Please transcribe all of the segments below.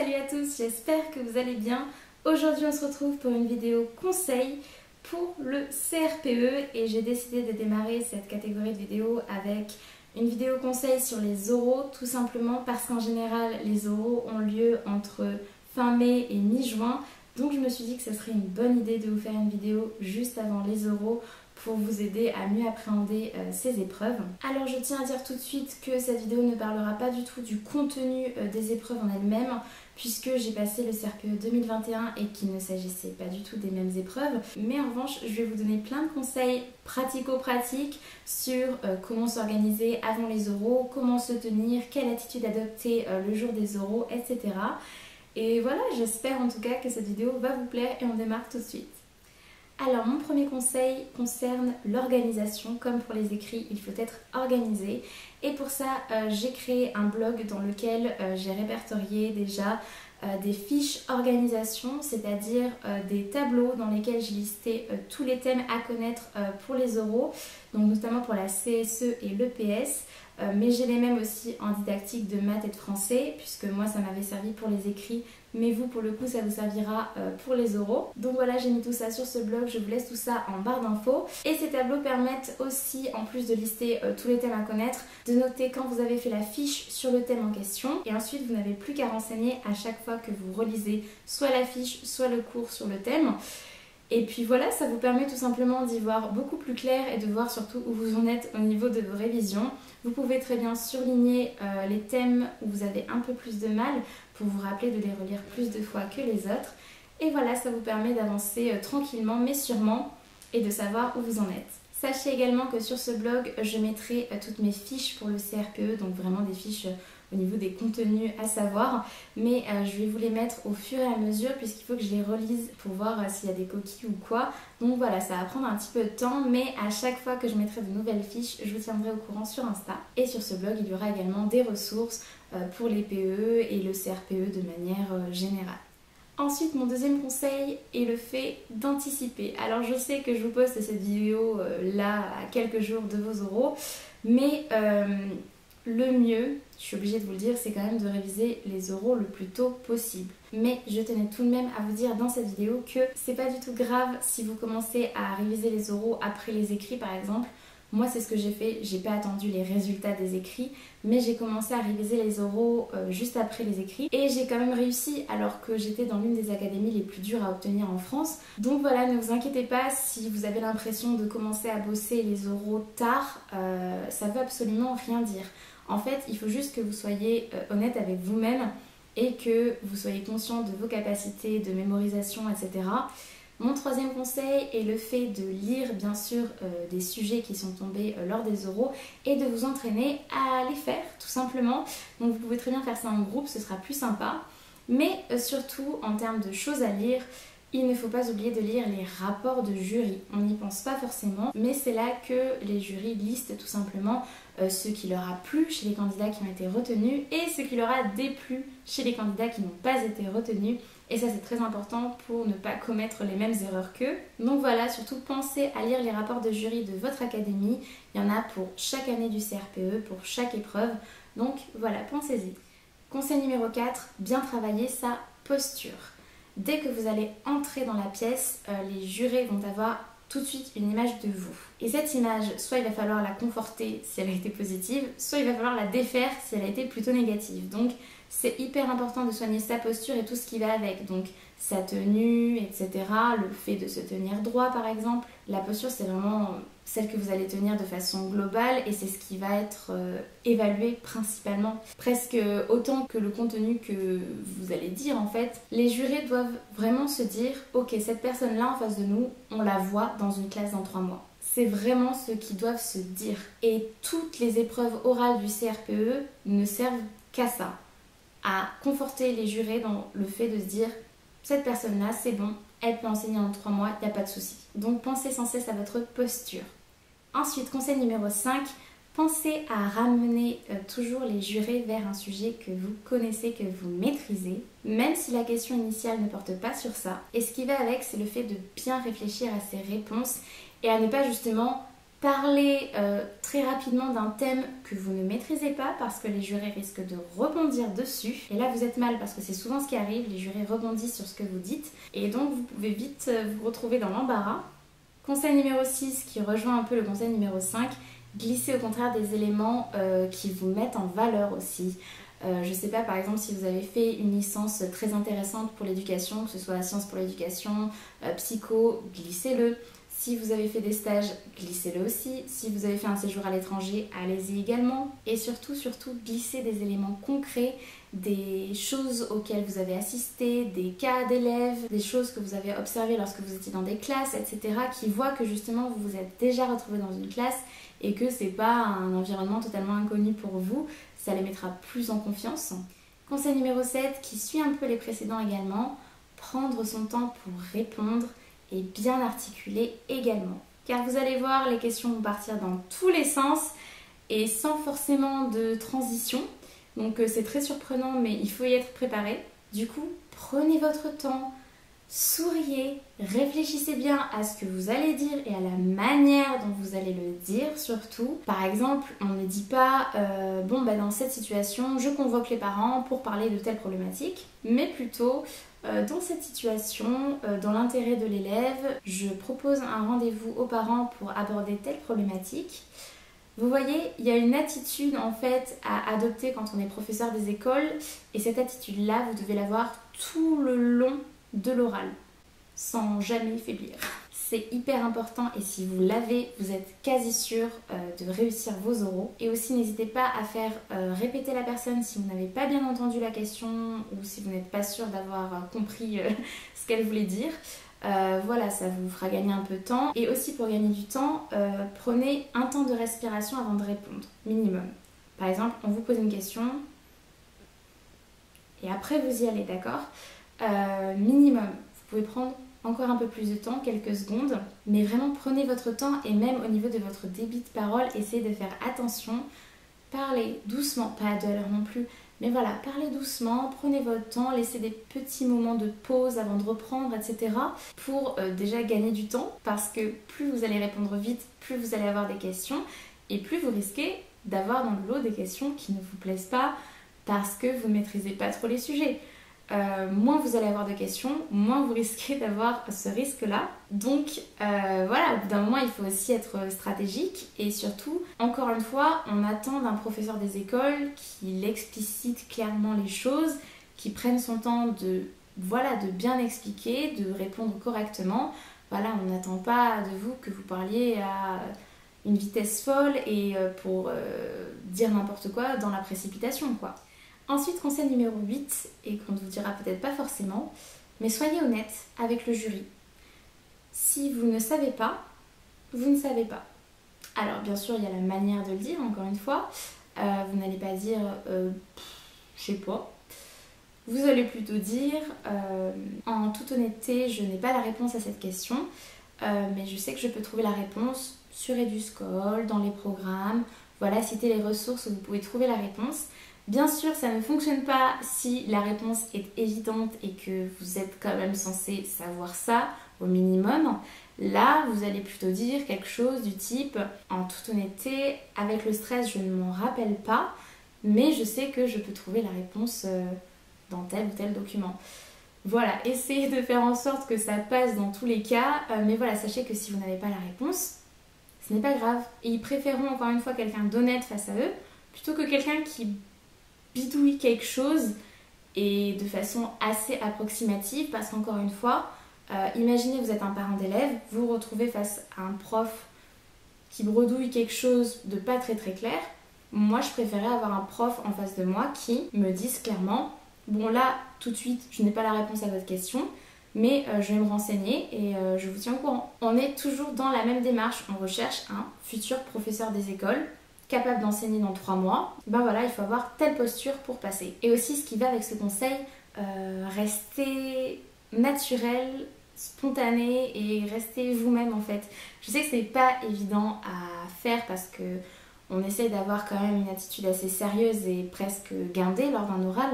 Salut à tous, j'espère que vous allez bien. Aujourd'hui on se retrouve pour une vidéo conseil pour le CRPE et j'ai décidé de démarrer cette catégorie de vidéos avec une vidéo conseil sur les oraux, tout simplement parce qu'en général les oraux ont lieu entre fin mai et mi-juin. Donc je me suis dit que ce serait une bonne idée de vous faire une vidéo juste avant les oraux pour vous aider à mieux appréhender ces épreuves. Alors je tiens à dire tout de suite que cette vidéo ne parlera pas du tout du contenu des épreuves en elles-mêmes, puisque j'ai passé le CRPE 2021 et qu'il ne s'agissait pas du tout des mêmes épreuves. Mais en revanche, je vais vous donner plein de conseils pratico-pratiques sur comment s'organiser avant les oraux, comment se tenir, quelle attitude adopter le jour des oraux, etc. Et voilà, j'espère en tout cas que cette vidéo va vous plaire et on démarre tout de suite. Alors mon premier conseil concerne l'organisation. Comme pour les écrits, il faut être organisé. Et pour ça, j'ai créé un blog dans lequel j'ai répertorié déjà des fiches organisation, c'est-à-dire des tableaux dans lesquels j'ai listé tous les thèmes à connaître pour les oraux, donc notamment pour la CSE et l'EPS. Mais j'ai les mêmes aussi en didactique de maths et de français, puisque moi ça m'avait servi pour les écrits, mais vous pour le coup ça vous servira pour les oraux. Donc voilà, j'ai mis tout ça sur ce blog, je vous laisse tout ça en barre d'infos. Et ces tableaux permettent aussi, en plus de lister tous les thèmes à connaître, de noter quand vous avez fait la fiche sur le thème en question. Et ensuite vous n'avez plus qu'à renseigner à chaque fois que vous relisez soit la fiche, soit le cours sur le thème. Et puis voilà, ça vous permet tout simplement d'y voir beaucoup plus clair et de voir surtout où vous en êtes au niveau de vos révisions. Vous pouvez très bien surligner les thèmes où vous avez un peu plus de mal pour vous rappeler de les relire plus de fois que les autres. Et voilà, ça vous permet d'avancer tranquillement mais sûrement et de savoir où vous en êtes. Sachez également que sur ce blog, je mettrai toutes mes fiches pour le CRPE, donc vraiment des fiches au niveau des contenus à savoir, mais je vais vous les mettre au fur et à mesure puisqu'il faut que je les relise pour voir s'il y a des coquilles ou quoi. Donc voilà, ça va prendre un petit peu de temps, mais à chaque fois que je mettrai de nouvelles fiches, je vous tiendrai au courant sur Insta. Et sur ce blog, il y aura également des ressources pour les PE et le CRPE de manière générale. Ensuite, mon deuxième conseil est le fait d'anticiper. Alors je sais que je vous poste cette vidéo là à quelques jours de vos oraux, mais le mieux, je suis obligée de vous le dire, c'est quand même de réviser les oraux le plus tôt possible. Mais je tenais tout de même à vous dire dans cette vidéo que c'est pas du tout grave si vous commencez à réviser les oraux après les écrits par exemple. Moi c'est ce que j'ai fait, j'ai pas attendu les résultats des écrits, mais j'ai commencé à réviser les oraux juste après les écrits. Et j'ai quand même réussi alors que j'étais dans l'une des académies les plus dures à obtenir en France. Donc voilà, ne vous inquiétez pas si vous avez l'impression de commencer à bosser les oraux tard, ça veut absolument rien dire. En fait, il faut juste que vous soyez honnête avec vous-même et que vous soyez conscient de vos capacités de mémorisation, etc. Mon troisième conseil est le fait de lire bien sûr des sujets qui sont tombés lors des oraux et de vous entraîner à les faire tout simplement. Donc vous pouvez très bien faire ça en groupe, ce sera plus sympa. Mais surtout en termes de choses à lire, il ne faut pas oublier de lire les rapports de jury. On n'y pense pas forcément, mais c'est là que les jurys listent tout simplement ce qui leur a plu chez les candidats qui ont été retenus et ce qui leur a déplu chez les candidats qui n'ont pas été retenus. Et ça c'est très important pour ne pas commettre les mêmes erreurs qu'eux. Donc voilà, surtout pensez à lire les rapports de jury de votre académie. Il y en a pour chaque année du CRPE, pour chaque épreuve. Donc voilà, pensez-y. Conseil numéro 4, bien travailler sa posture. Dès que vous allez entrer dans la pièce, les jurés vont avoir tout de suite une image de vous. Et cette image, soit il va falloir la conforter si elle a été positive, soit il va falloir la défaire si elle a été plutôt négative. Donc c'est hyper important de soigner sa posture et tout ce qui va avec. Donc sa tenue, etc. Le fait de se tenir droit par exemple. La posture c'est vraiment celle que vous allez tenir de façon globale et c'est ce qui va être évalué principalement. Presque autant que le contenu que vous allez dire en fait. Les jurés doivent vraiment se dire ok, cette personne là en face de nous, on la voit dans une classe dans 3 mois. C'est vraiment ce qu'ils doivent se dire. Et toutes les épreuves orales du CRPE ne servent qu'à ça. À conforter les jurés dans le fait de se dire cette personne-là, c'est bon, elle peut enseigner en 3 mois, il n'y a pas de souci. Donc pensez sans cesse à votre posture. Ensuite, conseil numéro 5, pensez à ramener toujours les jurés vers un sujet que vous connaissez, que vous maîtrisez, même si la question initiale ne porte pas sur ça. Et ce qui va avec, c'est le fait de bien réfléchir à ses réponses et à ne pas justement Parlez très rapidement d'un thème que vous ne maîtrisez pas parce que les jurés risquent de rebondir dessus. Et là vous êtes mal parce que c'est souvent ce qui arrive, les jurés rebondissent sur ce que vous dites et donc vous pouvez vite vous retrouver dans l'embarras. Conseil numéro 6 qui rejoint un peu le conseil numéro 5, glissez au contraire des éléments qui vous mettent en valeur aussi. Je sais pas, par exemple, si vous avez fait une licence très intéressante pour l'éducation, que ce soit sciences pour l'éducation, psycho, glissez-le. Si vous avez fait des stages, glissez-le aussi. Si vous avez fait un séjour à l'étranger, allez-y également. Et surtout, glissez des éléments concrets, des choses auxquelles vous avez assisté, des cas d'élèves, des choses que vous avez observées lorsque vous étiez dans des classes, etc. qui voient que justement vous vous êtes déjà retrouvé dans une classe et que c'est pas un environnement totalement inconnu pour vous. Ça les mettra plus en confiance. Conseil numéro 7, qui suit un peu les précédents également, prendre son temps pour répondre et bien articuler également. Car vous allez voir, les questions vont partir dans tous les sens et sans forcément de transition. Donc c'est très surprenant, mais il faut y être préparé. Du coup, prenez votre temps, souriez, réfléchissez bien à ce que vous allez dire et à la manière dont vous allez le dire surtout. Par exemple, on ne dit pas dans cette situation, je convoque les parents pour parler de telle problématique, mais plutôt dans cette situation, dans l'intérêt de l'élève, je propose un rendez-vous aux parents pour aborder telle problématique. Vous voyez, il y a une attitude en fait à adopter quand on est professeur des écoles et cette attitude-là, vous devez l'avoir tout le long de l'oral, sans jamais faiblir. C'est hyper important et si vous l'avez, vous êtes quasi sûr de réussir vos oraux. Et aussi n'hésitez pas à faire répéter la personne si vous n'avez pas bien entendu la question ou si vous n'êtes pas sûr d'avoir compris ce qu'elle voulait dire. Voilà, ça vous fera gagner un peu de temps. Et aussi pour gagner du temps, prenez un temps de respiration avant de répondre, minimum. Par exemple, on vous pose une question et après vous y allez, d'accord ? Minimum, vous pouvez prendre encore un peu plus de temps, quelques secondes, mais vraiment prenez votre temps et même au niveau de votre débit de parole, essayez de faire attention, parlez doucement, pas à 2 heures non plus, mais voilà, parlez doucement, prenez votre temps, laissez des petits moments de pause avant de reprendre, etc. pour déjà gagner du temps, parce que plus vous allez répondre vite, plus vous allez avoir des questions, et plus vous risquez d'avoir dans le lot des questions qui ne vous plaisent pas parce que vous ne maîtrisez pas trop les sujets. Moins vous allez avoir de questions, moins vous risquez d'avoir ce risque-là. Donc voilà, au bout d'un moment, il faut aussi être stratégique et surtout, encore une fois, on attend d'un professeur des écoles qu'il explicite clairement les choses, qu'il prenne son temps de bien expliquer, de répondre correctement. Voilà, on n'attend pas de vous que vous parliez à une vitesse folle et pour dire n'importe quoi dans la précipitation, quoi. Ensuite, conseil numéro 8, et qu'on ne vous dira peut-être pas forcément, mais soyez honnête avec le jury. Si vous ne savez pas, vous ne savez pas. Alors bien sûr, il y a la manière de le dire, encore une fois. Vous n'allez pas dire je sais pas. Vous allez plutôt dire en toute honnêteté, je n'ai pas la réponse à cette question, mais je sais que je peux trouver la réponse sur EduSchool, dans les programmes. Voilà, citez les ressources où vous pouvez trouver la réponse. Bien sûr, ça ne fonctionne pas si la réponse est évidente et que vous êtes quand même censé savoir ça au minimum. Là, vous allez plutôt dire quelque chose du type « En toute honnêteté, avec le stress, je ne m'en rappelle pas, mais je sais que je peux trouver la réponse dans tel ou tel document. » Voilà, essayez de faire en sorte que ça passe dans tous les cas, mais voilà, sachez que si vous n'avez pas la réponse, ce n'est pas grave. Et ils préféreront encore une fois quelqu'un d'honnête face à eux, plutôt que quelqu'un qui bidouille quelque chose et de façon assez approximative, parce qu'encore une fois, imaginez vous êtes un parent d'élève, vous vous retrouvez face à un prof qui bredouille quelque chose de pas très clair. Moi, je préférais avoir un prof en face de moi qui me dise clairement « Bon là, tout de suite, je n'ai pas la réponse à votre question, mais je vais me renseigner et je vous tiens au courant. » On est toujours dans la même démarche, on recherche un futur professeur des écoles capable d'enseigner dans 3 mois. Ben voilà, il faut avoir telle posture pour passer. Et aussi, ce qui va avec ce conseil, restez naturel, spontané et restez vous-même en fait. Je sais que c'est pas évident à faire parce que on essaye d'avoir quand même une attitude assez sérieuse et presque guindée lors d'un oral,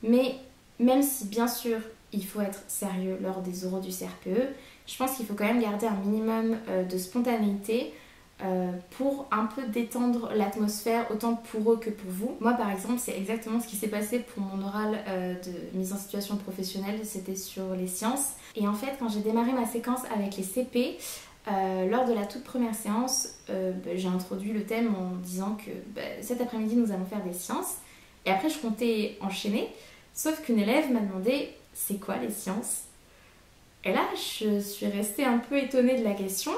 mais même si bien sûr il faut être sérieux lors des oraux du CRPE, je pense qu'il faut quand même garder un minimum de spontanéité. pour un peu détendre l'atmosphère autant pour eux que pour vous. Moi par exemple c'est exactement ce qui s'est passé pour mon oral de mise en situation professionnelle, c'était sur les sciences. Et en fait quand j'ai démarré ma séquence avec les CP, lors de la toute première séance, j'ai introduit le thème en disant que cet après-midi nous allons faire des sciences. Et après je comptais enchaîner, sauf qu'une élève m'a demandé c'est quoi les sciences? Et là je suis restée un peu étonnée de la question.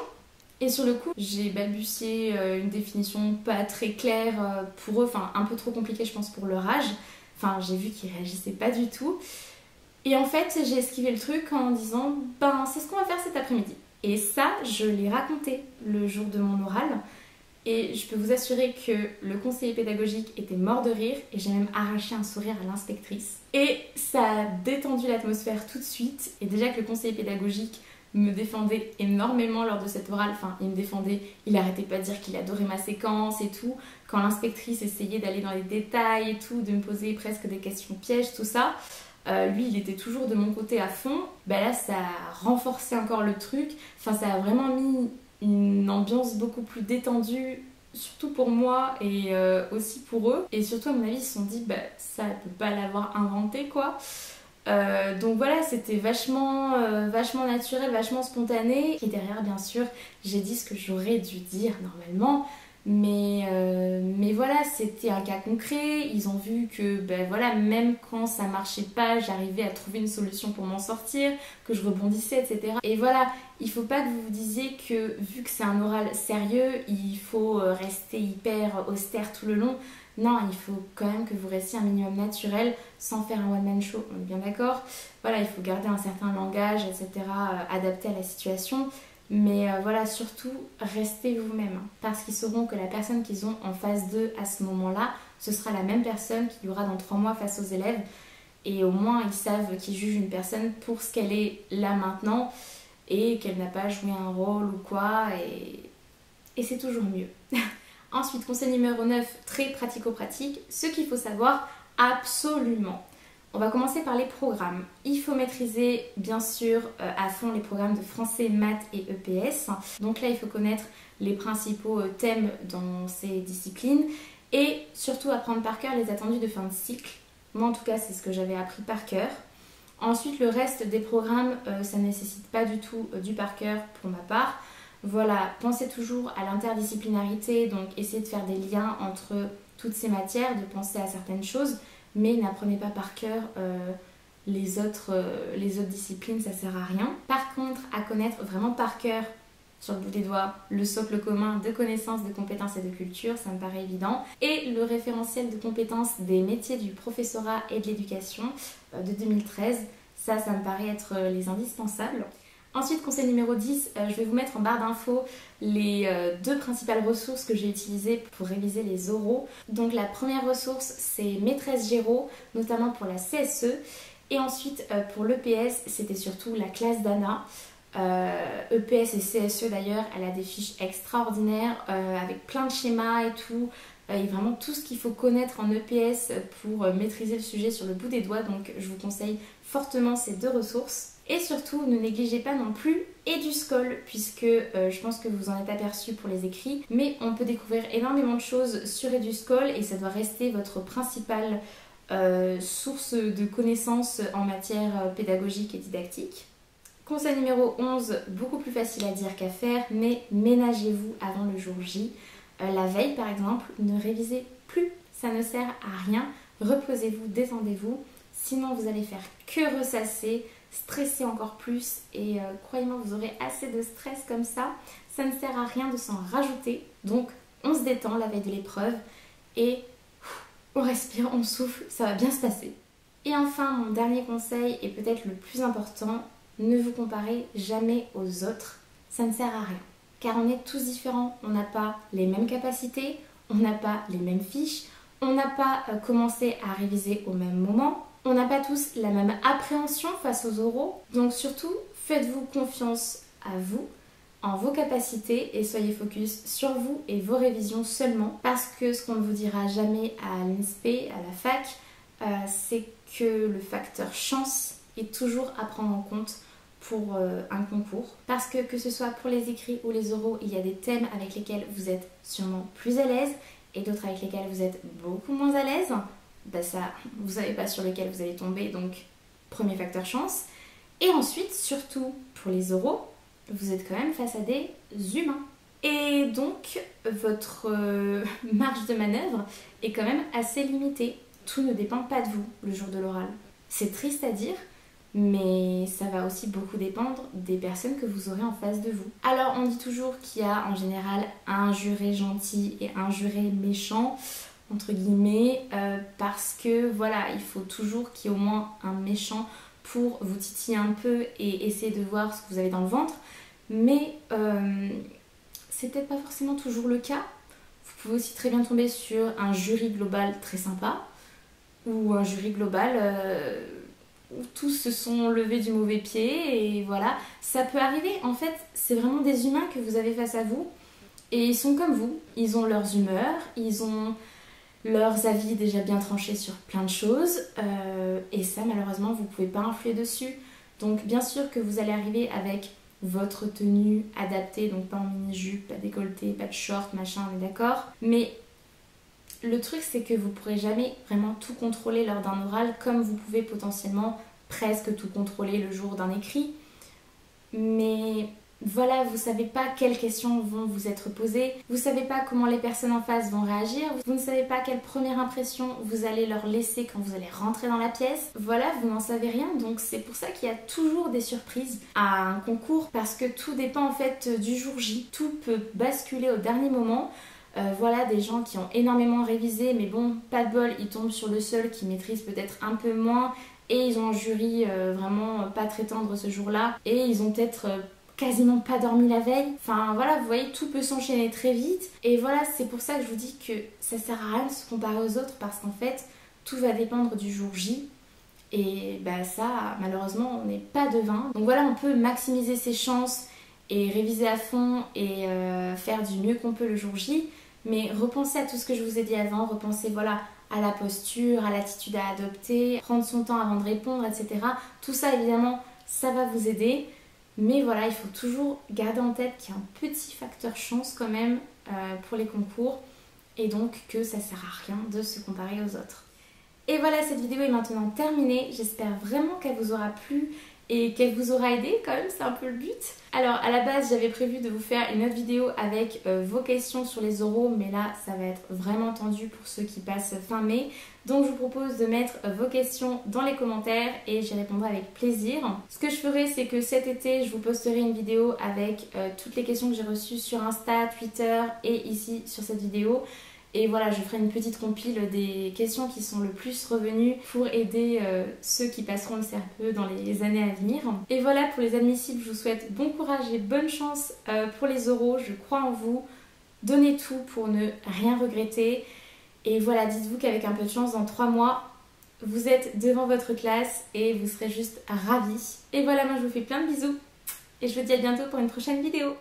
Et sur le coup, j'ai balbutié une définition pas très claire pour eux, enfin un peu trop compliquée je pense pour leur âge. Enfin j'ai vu qu'ils réagissaient pas du tout. Et en fait j'ai esquivé le truc en disant c'est ce qu'on va faire cet après-midi. Et ça je l'ai raconté le jour de mon oral. Et je peux vous assurer que le conseiller pédagogique était mort de rire et j'ai même arraché un sourire à l'inspectrice. Et ça a détendu l'atmosphère tout de suite. Et déjà que le conseiller pédagogique me défendait énormément lors de cet oral, enfin il me défendait, il arrêtait pas de dire qu'il adorait ma séquence et tout. Quand l'inspectrice essayait d'aller dans les détails et tout, de me poser presque des questions pièges, tout ça, lui il était toujours de mon côté à fond. Là ça a renforcé encore le truc, enfin ça a vraiment mis une ambiance beaucoup plus détendue, surtout pour moi et aussi pour eux. Et surtout à mon avis ils se sont dit ça elle peut pas l'avoir inventé quoi. Donc voilà, c'était vachement naturel, vachement spontané. Et derrière bien sûr j'ai dit ce que j'aurais dû dire normalement. Mais voilà, c'était un cas concret. Ils ont vu que voilà, même quand ça marchait pas, j'arrivais à trouver une solution pour m'en sortir, que je rebondissais, etc. Et voilà, il faut pas que vous vous disiez que vu que c'est un oral sérieux, il faut rester hyper austère tout le long. Non, il faut quand même que vous restiez un minimum naturel sans faire un one-man show, on est bien d'accord. Voilà, il faut garder un certain langage, etc. Adapté à la situation. Mais voilà, surtout, restez vous-même. Parce qu'ils sauront que la personne qu'ils ont en face d'eux à ce moment-là, ce sera la même personne qu'il y aura dans 3 mois face aux élèves. Et au moins, ils savent qu'ils jugent une personne pour ce qu'elle est là maintenant et qu'elle n'a pas joué un rôle ou quoi. Et c'est toujours mieux. Ensuite, conseil numéro 9, très pratico-pratique. Ce qu'il faut savoir absolument. On va commencer par les programmes. Il faut maîtriser bien sûr à fond les programmes de français, maths et EPS. Donc là, il faut connaître les principaux thèmes dans ces disciplines et surtout apprendre par cœur les attendus de fin de cycle. Moi en tout cas, c'est ce que j'avais appris par cœur. Ensuite, le reste des programmes, ça ne nécessite pas du tout du par cœur pour ma part. Voilà, pensez toujours à l'interdisciplinarité, donc essayez de faire des liens entre toutes ces matières, de penser à certaines choses. Mais n'apprenez pas par cœur les autres disciplines, ça sert à rien. Par contre, à connaître vraiment par cœur, sur le bout des doigts, le socle commun de connaissances, de compétences et de culture, ça me paraît évident. Et le référentiel de compétences des métiers du professorat et de l'éducation de 2013, ça me paraît être les indispensables. Ensuite, conseil numéro 10, je vais vous mettre en barre d'infos les 2 principales ressources que j'ai utilisées pour réviser les oraux. Donc la première ressource, c'est Maîtresse Géraud, notamment pour la CSE. Et ensuite, pour l'EPS, c'était surtout la classe d'Anna. EPS et CSE d'ailleurs, elle a des fiches extraordinaires avec plein de schémas et tout. Et vraiment tout ce qu'il faut connaître en EPS pour maîtriser le sujet sur le bout des doigts. Donc je vous conseille fortement ces 2 ressources. Et surtout, ne négligez pas non plus EduScol, puisque je pense que vous en êtes aperçu pour les écrits, mais on peut découvrir énormément de choses sur EduScol et ça doit rester votre principale source de connaissances en matière pédagogique et didactique. Conseil numéro 11, beaucoup plus facile à dire qu'à faire, mais ménagez-vous avant le jour J. La veille par exemple, ne révisez plus, ça ne sert à rien. Reposez-vous, détendez-vous, sinon vous allez faire que ressasser, stresser encore plus et croyez-moi vous aurez assez de stress comme ça ne sert à rien de s'en rajouter. Donc on se détend la veille de l'épreuve et on respire, on souffle, ça va bien se passer. Et enfin mon dernier conseil et peut-être le plus important, ne vous comparez jamais aux autres, ça ne sert à rien car on est tous différents, on n'a pas les mêmes capacités, on n'a pas les mêmes fiches, on n'a pas commencé à réviser au même moment. On n'a pas tous la même appréhension face aux oraux, donc surtout faites-vous confiance à vous, en vos capacités et soyez focus sur vous et vos révisions seulement parce que ce qu'on ne vous dira jamais à l'INSPE, à la fac, c'est que le facteur chance est toujours à prendre en compte pour un concours. Parce que ce soit pour les écrits ou les oraux, il y a des thèmes avec lesquels vous êtes sûrement plus à l'aise et d'autres avec lesquels vous êtes beaucoup moins à l'aise. Bah ça, vous savez pas sur lequel vous allez tomber, donc premier facteur chance. Et ensuite, surtout pour les oraux, vous êtes quand même face à des humains. Et donc, votre marge de manœuvre est quand même assez limitée. Tout ne dépend pas de vous le jour de l'oral. C'est triste à dire, mais ça va aussi beaucoup dépendre des personnes que vous aurez en face de vous. Alors, on dit toujours qu'il y a en général un juré gentil et un juré méchant, entre guillemets, parce que voilà, il faut toujours qu'il y ait au moins un méchant pour vous titiller un peu et essayer de voir ce que vous avez dans le ventre. Mais c'est peut-être pas forcément toujours le cas. Vous pouvez aussi très bien tomber sur un jury global très sympa ou un jury global où tous se sont levés du mauvais pied et voilà. Ça peut arriver, en fait, c'est vraiment des humains que vous avez face à vous et ils sont comme vous. Ils ont leurs humeurs, ils ont leurs avis déjà bien tranchés sur plein de choses et ça malheureusement vous pouvez pas influer dessus. Donc bien sûr que vous allez arriver avec votre tenue adaptée, donc pas en mini-jupe, pas décolleté, pas de short, machin, on est d'accord. Mais le truc c'est que vous pourrez jamais vraiment tout contrôler lors d'un oral comme vous pouvez potentiellement presque tout contrôler le jour d'un écrit. Mais voilà, vous savez pas quelles questions vont vous être posées, vous savez pas comment les personnes en face vont réagir, vous ne savez pas quelle première impression vous allez leur laisser quand vous allez rentrer dans la pièce. Voilà, vous n'en savez rien, donc c'est pour ça qu'il y a toujours des surprises à un concours, parce que tout dépend en fait du jour J, tout peut basculer au dernier moment. Voilà, des gens qui ont énormément révisé, mais bon, pas de bol, ils tombent sur le seul qui maîtrise peut-être un peu moins, et ils ont un jury vraiment pas très tendre ce jour-là, et ils ont peut-être quasiment pas dormi la veille. Enfin voilà, vous voyez, tout peut s'enchaîner très vite. Et voilà, c'est pour ça que je vous dis que ça sert à rien de se comparer aux autres, parce qu'en fait, tout va dépendre du jour J. Et bah ça, malheureusement, on n'est pas devin. Donc voilà, on peut maximiser ses chances et réviser à fond et faire du mieux qu'on peut le jour J. Mais repensez à tout ce que je vous ai dit avant, repensez voilà à la posture, à l'attitude à adopter, prendre son temps avant de répondre, etc. Tout ça, évidemment, ça va vous aider. Mais voilà, il faut toujours garder en tête qu'il y a un petit facteur chance quand même pour les concours et donc que ça sert à rien de se comparer aux autres. Et voilà, cette vidéo est maintenant terminée. J'espère vraiment qu'elle vous aura plu et qu'elle vous aura aidé quand même, c'est un peu le but. Alors à la base j'avais prévu de vous faire une autre vidéo avec vos questions sur les oraux, mais là ça va être vraiment tendu pour ceux qui passent fin mai. Donc je vous propose de mettre vos questions dans les commentaires et j'y répondrai avec plaisir. Ce que je ferai, c'est que cet été je vous posterai une vidéo avec toutes les questions que j'ai reçues sur Insta, Twitter et ici sur cette vidéo. Et voilà, je ferai une petite compile des questions qui sont le plus revenues pour aider ceux qui passeront le CRPE dans les années à venir. Et voilà, pour les admissibles, je vous souhaite bon courage et bonne chance pour les oraux. Je crois en vous. Donnez tout pour ne rien regretter. Et voilà, dites-vous qu'avec un peu de chance, dans 3 mois, vous êtes devant votre classe et vous serez juste ravis. Et voilà, moi je vous fais plein de bisous. Et je vous dis à bientôt pour une prochaine vidéo.